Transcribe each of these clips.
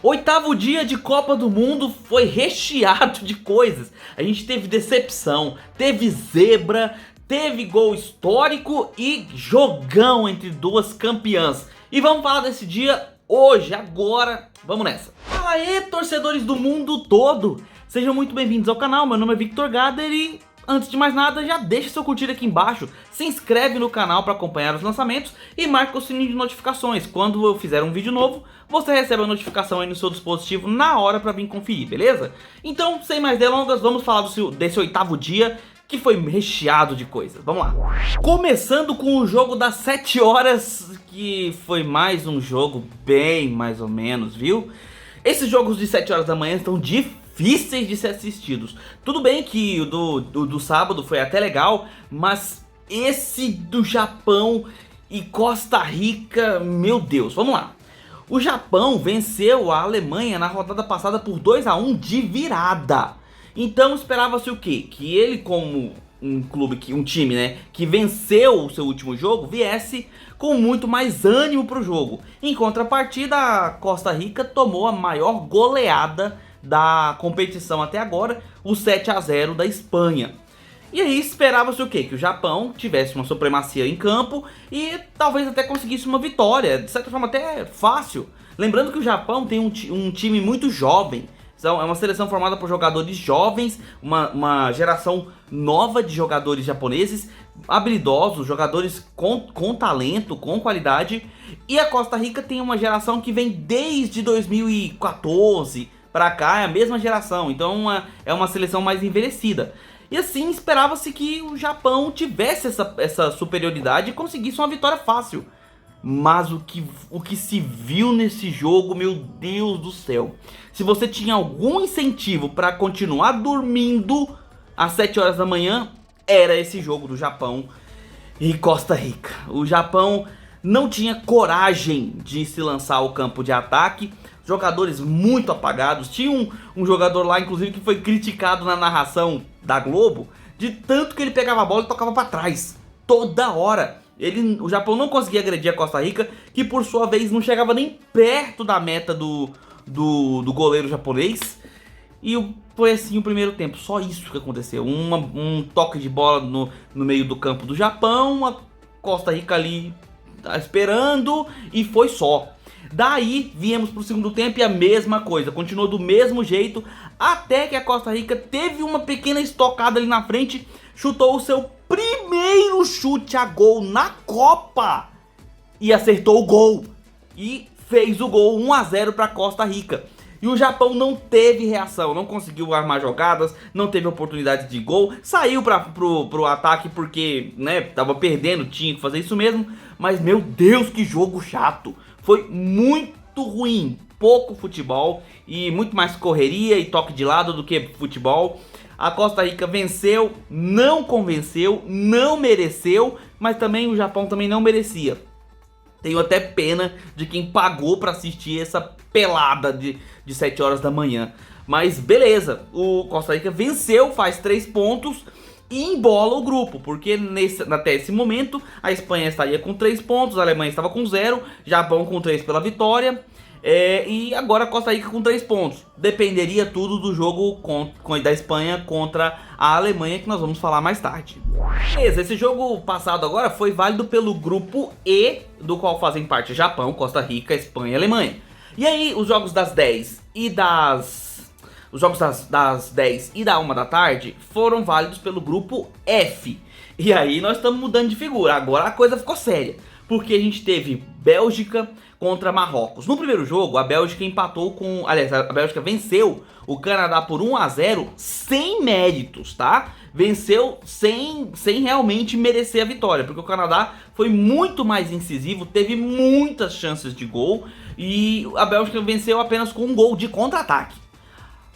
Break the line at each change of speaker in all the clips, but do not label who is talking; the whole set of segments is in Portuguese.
Oitavo dia de Copa do Mundo foi recheado de coisas. A gente teve decepção, teve zebra, teve gol histórico e jogão entre duas campeãs. E vamos falar desse dia hoje, agora, vamos nessa. Fala aí, torcedores do mundo todo. Sejam muito bem-vindos ao canal, meu nome é Victor Gader e antes de mais nada, já deixa seu curtir aqui embaixo, se inscreve no canal para acompanhar os lançamentos e marca o sininho de notificações. Quando eu fizer um vídeo novo, você recebe a notificação aí no seu dispositivo na hora para vir conferir, beleza? Então, sem mais delongas, vamos falar desse oitavo dia que foi recheado de coisas. Vamos lá. Começando com o jogo das 7 horas, que foi mais um jogo bem mais ou menos, viu? Esses jogos de 7 horas da manhã estão difíceis de ser assistidos. Tudo bem que o do sábado foi até legal, mas esse do Japão e Costa Rica, meu Deus, vamos lá. O Japão venceu a Alemanha na rodada passada por 2-1 de virada. Então esperava-se o quê? Que ele, como um time, né, que venceu o seu último jogo, viesse com muito mais ânimo pro jogo. Em contrapartida, a Costa Rica tomou a maior goleada da competição até agora, o 7-0 da Espanha. E aí esperava-se o quê? Que o Japão tivesse uma supremacia em campo e talvez até conseguisse uma vitória, de certa forma até fácil. Lembrando que o Japão tem um time muito jovem. É uma seleção formada por jogadores jovens, uma geração nova de jogadores japoneses, habilidosos, jogadores com talento, com qualidade. E a Costa Rica tem uma geração que vem desde 2014 pra cá, é a mesma geração, então é uma seleção mais envelhecida. E assim esperava-se que o Japão tivesse essa superioridade e conseguisse uma vitória fácil. Mas o que se viu nesse jogo, meu Deus do céu. Se você tinha algum incentivo para continuar dormindo às 7 horas da manhã, era esse jogo do Japão e Costa Rica. O Japão não tinha coragem de se lançar ao campo de ataque. Jogadores muito apagados. Tinha um jogador lá, inclusive, que foi criticado na narração da Globo, de tanto que ele pegava a bola e tocava para trás toda hora. O Japão não conseguia agredir a Costa Rica, que por sua vez não chegava nem perto da meta do goleiro japonês. E foi assim o primeiro tempo, só isso que aconteceu. Um toque de bola no meio do campo do Japão, a Costa Rica ali esperando e foi só. Daí viemos pro segundo tempo e a mesma coisa, continuou do mesmo jeito, até que a Costa Rica teve uma pequena estocada ali na frente, chutou o seu primeiro chute a gol na Copa e acertou o gol e fez o gol 1-0 para Costa Rica. E o Japão não teve reação, não conseguiu armar jogadas, não teve oportunidade de gol, saiu pro ataque porque, né, tava perdendo, tinha que fazer isso mesmo, mas meu Deus, que jogo chato. Foi muito ruim, pouco futebol e muito mais correria e toque de lado do que futebol. A Costa Rica venceu, não convenceu, não mereceu, mas também o Japão também não merecia. Tenho até pena de quem pagou para assistir essa pelada de 7 horas da manhã. Mas beleza, o Costa Rica venceu, faz 3 pontos e embola o grupo, porque até esse momento a Espanha estaria com 3 pontos, a Alemanha estava com 0, Japão com 3 pela vitória, e agora a Costa Rica com 3 pontos. Dependeria tudo do jogo da Espanha contra a Alemanha, que nós vamos falar mais tarde. Beleza, esse jogo passado agora foi válido pelo grupo E, do qual fazem parte Japão, Costa Rica, Espanha e Alemanha. E aí os jogos das 10 e das 10 e da 1 da tarde foram válidos pelo grupo F. E aí nós estamos mudando de figura, agora a coisa ficou séria. Porque a gente teve Bélgica contra Marrocos. No primeiro jogo, a Bélgica empatou com... Aliás, a Bélgica venceu o Canadá por 1-0 sem méritos, tá? Venceu sem realmente merecer a vitória. Porque o Canadá foi muito mais incisivo, teve muitas chances de gol. E a Bélgica venceu apenas com um gol de contra-ataque.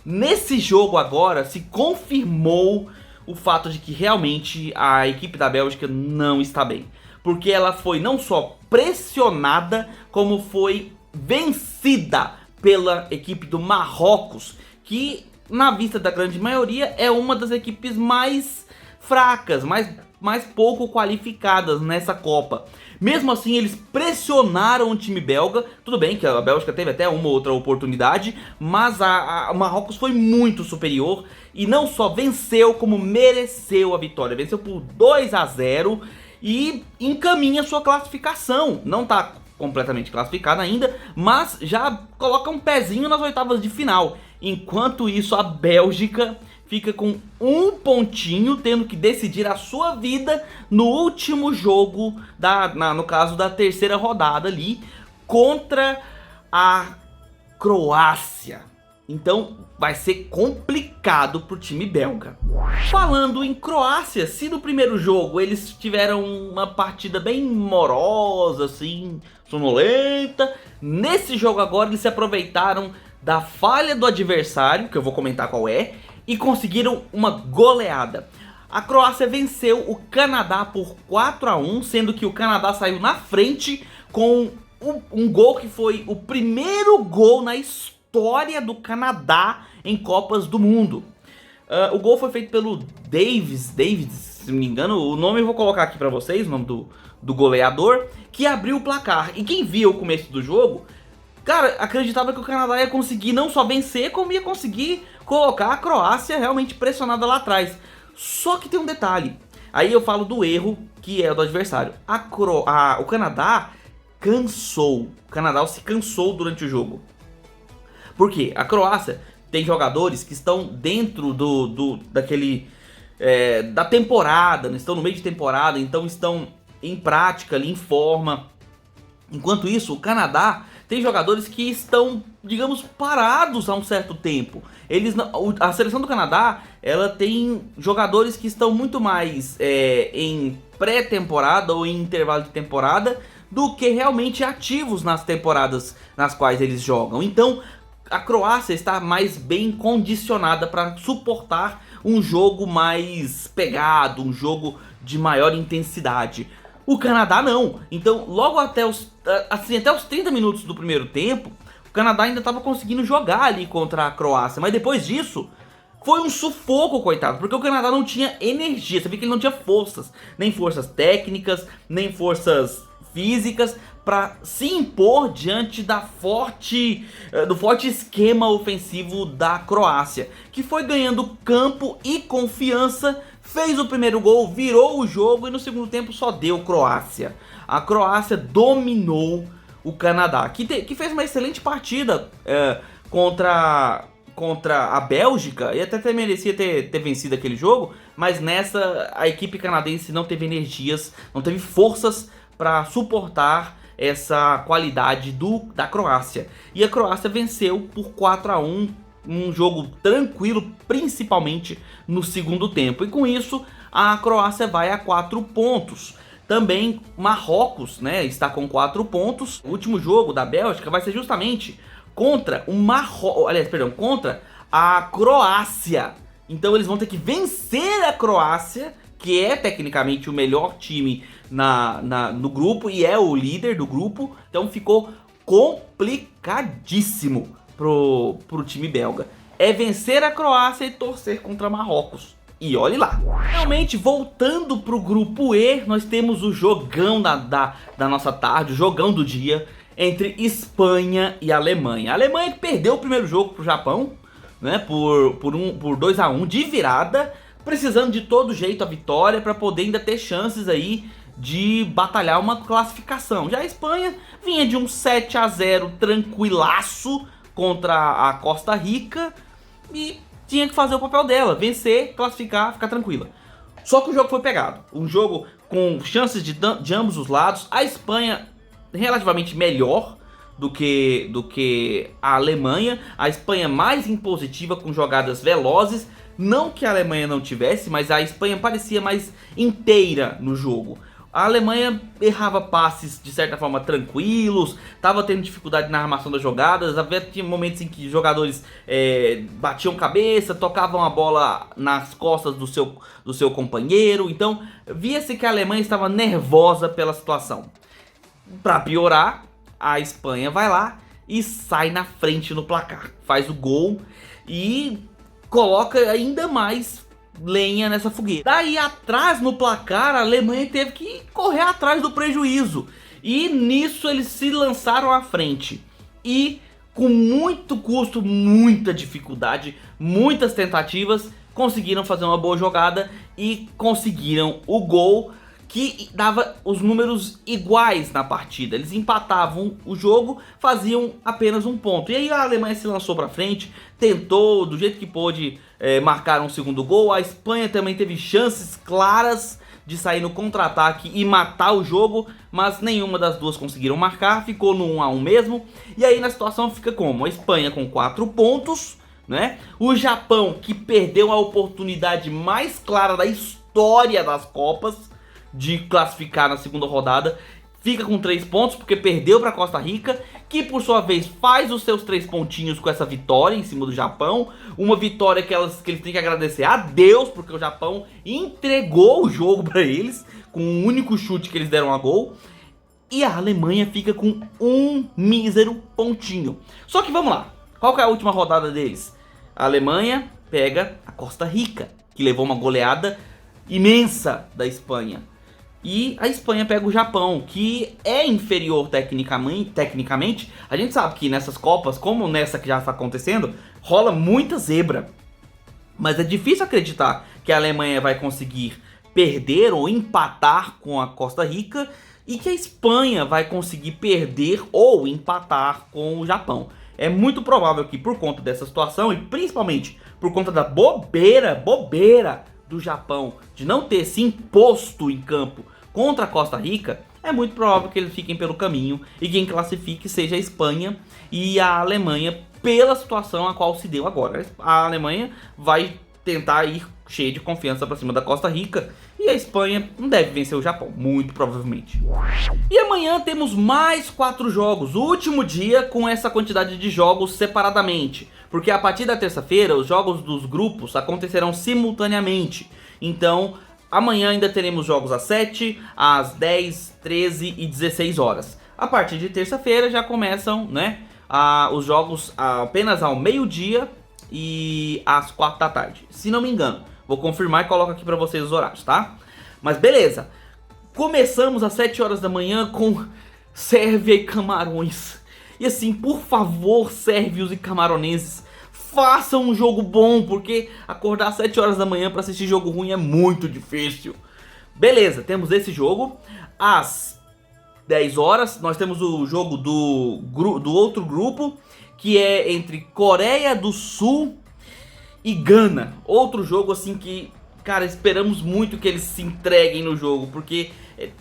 Nesse jogo agora se confirmou o fato de que realmente a equipe da Bélgica não está bem. Porque ela foi não só pressionada, como foi vencida pela equipe do Marrocos, que na vista da grande maioria é uma das equipes mais fracas, mais mais pouco qualificadas nessa Copa. Mesmo assim, eles pressionaram o time belga. Tudo bem que a Bélgica teve até uma ou outra oportunidade, mas o Marrocos foi muito superior e não só venceu, como mereceu a vitória. Venceu por 2-0 e encaminha sua classificação. Não está completamente classificada ainda, mas já coloca um pezinho nas oitavas de final. Enquanto isso, a Bélgica fica com um pontinho, tendo que decidir a sua vida no último jogo, no caso da terceira rodada ali, contra a Croácia. Então vai ser complicado pro time belga. Falando em Croácia, se no primeiro jogo eles tiveram uma partida bem morosa, assim, sonolenta, nesse jogo agora eles se aproveitaram da falha do adversário, que eu vou comentar qual é, e conseguiram uma goleada. A Croácia venceu o Canadá por 4-1, sendo que o Canadá saiu na frente com um gol que foi o primeiro gol na história do Canadá em Copas do Mundo. O gol foi feito pelo David, se não me engano, o nome eu vou colocar aqui pra vocês, o nome do goleador, que abriu o placar. E quem via o começo do jogo, cara, acreditava que o Canadá ia conseguir não só vencer, como ia conseguir colocar a Croácia realmente pressionada lá atrás. Só que tem um detalhe. Aí eu falo do erro que é do adversário. O Canadá cansou. O Canadá se cansou durante o jogo. Por quê? A Croácia tem jogadores que estão dentro da temporada, estão no meio de temporada, então estão em prática ali, em forma. Enquanto isso, o Canadá tem jogadores que estão, digamos, parados há um certo tempo. A seleção do Canadá, ela tem jogadores que estão muito mais em pré-temporada ou em intervalo de temporada do que realmente ativos nas temporadas nas quais eles jogam. Então, a Croácia está mais bem condicionada para suportar um jogo mais pegado, um jogo de maior intensidade. O Canadá não. Então, logo até os 30 minutos do primeiro tempo, o Canadá ainda estava conseguindo jogar ali contra a Croácia. Mas depois disso, foi um sufoco, coitado. Porque o Canadá não tinha energia. Você vê que ele não tinha forças. Nem forças técnicas, nem forças físicas para se impor diante do forte esquema ofensivo da Croácia, que foi ganhando campo e confiança, fez o primeiro gol, virou o jogo e no segundo tempo só deu Croácia. A Croácia dominou o Canadá, que fez uma excelente partida contra a Bélgica e até merecia ter vencido aquele jogo, mas nessa a equipe canadense não teve energias, não teve forças para suportar essa qualidade da Croácia. E a Croácia venceu por 4-1, um jogo tranquilo, principalmente no segundo tempo. E com isso, a Croácia vai a 4 pontos. Também Marrocos, né, está com 4 pontos. O último jogo da Bélgica vai ser justamente contra contra a Croácia. Então eles vão ter que vencer a Croácia, que é tecnicamente o melhor time no grupo e é o líder do grupo. Então ficou complicadíssimo pro time belga. É vencer a Croácia e torcer contra Marrocos. E olhe lá. Realmente, voltando pro grupo E, nós temos o jogão da nossa tarde, o jogão do dia, entre Espanha e Alemanha. A Alemanha que perdeu o primeiro jogo pro Japão, né, por 2-1 de virada, precisando de todo jeito a vitória para poder ainda ter chances aí de batalhar uma classificação. Já a Espanha vinha de um 7-0 tranquilaço contra a Costa Rica e tinha que fazer o papel dela, vencer, classificar, ficar tranquila. Só que o jogo foi pegado, um jogo com chances de ambos os lados. A Espanha relativamente melhor do que a Alemanha, a Espanha mais impositiva com jogadas velozes. Não que a Alemanha não tivesse, mas a Espanha parecia mais inteira no jogo. A Alemanha errava passes de certa forma tranquilos, estava tendo dificuldade na armação das jogadas, tinha momentos em que jogadores batiam cabeça, tocavam a bola nas costas do seu companheiro. Então via-se que a Alemanha estava nervosa pela situação. Para piorar, a Espanha vai lá e sai na frente no placar, faz o gol e coloca ainda mais lenha nessa fogueira. Daí atrás no placar, a Alemanha teve que correr atrás do prejuízo. E nisso eles se lançaram à frente. E com muito custo, muita dificuldade, muitas tentativas, conseguiram fazer uma boa jogada e conseguiram o gol que dava os números iguais na partida. Eles empatavam o jogo, faziam apenas um ponto. E aí a Alemanha se lançou para frente, tentou do jeito que pôde marcar um segundo gol. A Espanha também teve chances claras de sair no contra-ataque e matar o jogo, mas nenhuma das duas conseguiram marcar, ficou no 1 a 1 mesmo. E aí na situação fica como? A Espanha com 4 pontos, né? O Japão, que perdeu a oportunidade mais clara da história das Copas de classificar na segunda rodada, fica com 3 pontos porque perdeu para Costa Rica, que por sua vez faz os seus 3 pontinhos com essa vitória em cima do Japão. Uma vitória que eles têm que agradecer a Deus, porque o Japão entregou o jogo para eles com um único chute que eles deram a gol. E a Alemanha fica com um mísero pontinho. Só que vamos lá, qual que é a última rodada deles? A Alemanha pega a Costa Rica, que levou uma goleada imensa da Espanha. E a Espanha pega o Japão, que é inferior tecnicamente. A gente sabe que nessas Copas, como nessa que já está acontecendo, rola muita zebra. Mas é difícil acreditar que a Alemanha vai conseguir perder ou empatar com a Costa Rica e que a Espanha vai conseguir perder ou empatar com o Japão. É muito provável que por conta dessa situação e principalmente por conta da bobeira do Japão de não ter se imposto em campo contra a Costa Rica, é muito provável que eles fiquem pelo caminho e quem classifique seja a Espanha e a Alemanha pela situação a qual se deu agora. A Alemanha vai tentar ir cheia de confiança para cima da Costa Rica e a Espanha não deve vencer o Japão, muito provavelmente. E amanhã temos mais 4 jogos, o último dia com essa quantidade de jogos separadamente, porque a partir da terça-feira os jogos dos grupos acontecerão simultaneamente. Então amanhã ainda teremos jogos às 7, às 10, 13 e 16 horas. A partir de terça-feira já começam, né, os jogos apenas ao meio-dia e às 4 da tarde, se não me engano. Vou confirmar e coloco aqui pra vocês os horários, tá? Mas beleza. Começamos às 7 horas da manhã com Sérvia e Camarões. E assim, por favor, sérvios e camaronenses, façam um jogo bom, porque acordar às 7 horas da manhã pra assistir jogo ruim é muito difícil. Beleza, temos esse jogo. Às 10 horas nós temos o jogo do outro grupo, que é entre Coreia do Sul e Gana. Outro jogo assim que, cara, esperamos muito que eles se entreguem no jogo, porque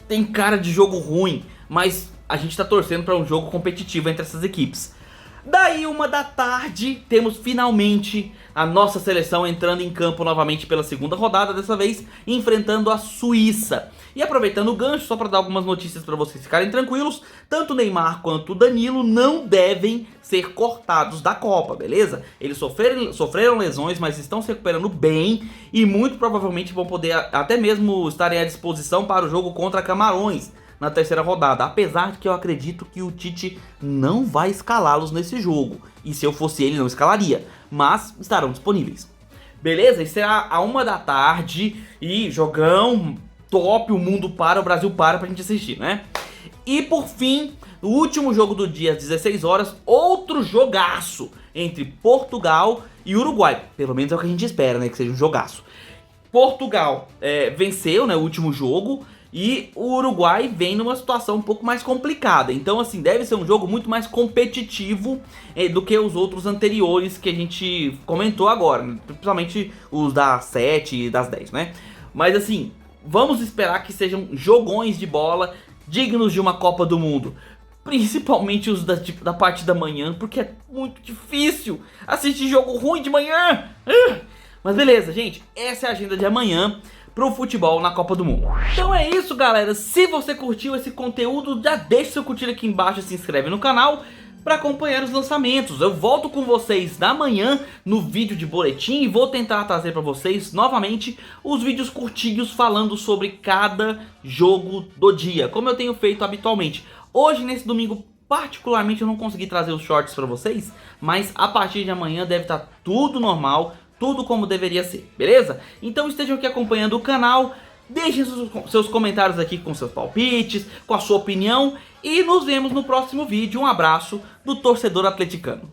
tem cara de jogo ruim, mas a gente tá torcendo para um jogo competitivo entre essas equipes. Daí 1 da tarde temos finalmente a nossa seleção entrando em campo novamente pela segunda rodada, dessa vez enfrentando a Suíça. E aproveitando o gancho, só para dar algumas notícias para vocês ficarem tranquilos, tanto o Neymar quanto o Danilo não devem ser cortados da Copa, beleza? Eles sofreram lesões, mas estão se recuperando bem e muito provavelmente vão poder até mesmo estarem à disposição para o jogo contra Camarões na terceira rodada, apesar de que eu acredito que o Tite não vai escalá-los nesse jogo, e se eu fosse ele não escalaria, mas estarão disponíveis. Beleza? Isso será a 1 da tarde e jogão top, o mundo para, o Brasil para pra gente assistir, né? E por fim, o último jogo do dia às 16 horas, outro jogaço entre Portugal e Uruguai, pelo menos é o que a gente espera, né, que seja um jogaço. Portugal venceu, né, o último jogo. E o Uruguai vem numa situação um pouco mais complicada. Então assim, deve ser um jogo muito mais competitivo do que os outros anteriores que a gente comentou agora, né? Principalmente os das 7 e das 10, né? Mas assim, vamos esperar que sejam jogões de bola dignos de uma Copa do Mundo. Principalmente os da parte da manhã, porque é muito difícil assistir jogo ruim de manhã. Mas beleza, gente, essa é a agenda de amanhã pro futebol na Copa do Mundo. Então é isso, galera. Se você curtiu esse conteúdo, já deixa seu curtir aqui embaixo e se inscreve no canal para acompanhar os lançamentos. Eu volto com vocês na manhã no vídeo de boletim e vou tentar trazer para vocês novamente os vídeos curtinhos falando sobre cada jogo do dia, como eu tenho feito habitualmente. Hoje, nesse domingo, particularmente eu não consegui trazer os shorts para vocês, mas a partir de amanhã deve estar tudo normal, tudo como deveria ser, beleza? Então estejam aqui acompanhando o canal, deixem seus comentários aqui com seus palpites, com a sua opinião, e nos vemos no próximo vídeo. Um abraço do torcedor atleticano.